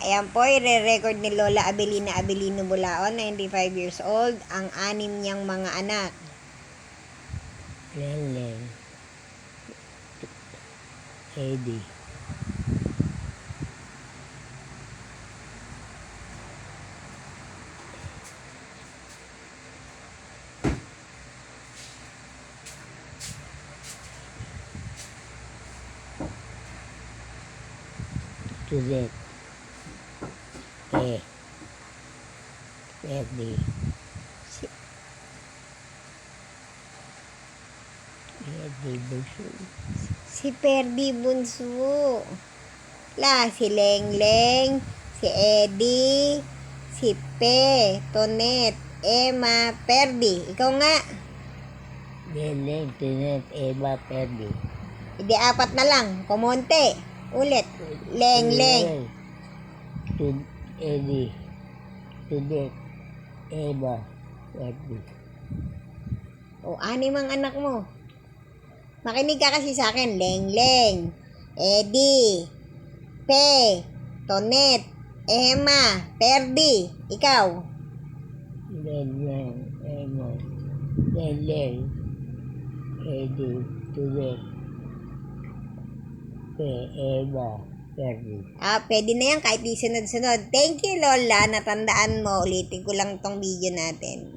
Ayan po, i-record ni Lola Abelina Abelino Bulaon, 95 years old, ang 6 niyang mga anak. Leng, Eddie, Tudet, Eddie, Eddie Buso, Si Perdi Bunso. Si Lengleng, si Eddie, si Pe, Tonet, Emma, Perdi. Ikaw nga. Leng, Tudet, Eva, Perdi, Hindi, 4 na lang. Kumonte. Ulit. Lengleng. Eddie, Tudet, Eva, Perdi. O, 6 ang anak mo. Makinig ka kasi sa akin. Lengleng, Eddie, Pe, Tonet, Emma, Perdi. Ikaw. Leng, Eva, Leng, Eddie, Tudet, Eva, Perdi. Pwede na yan kahit di sunod-sunod. Thank you, Lola. Natandaan mo. Ulitin ko lang tong video natin.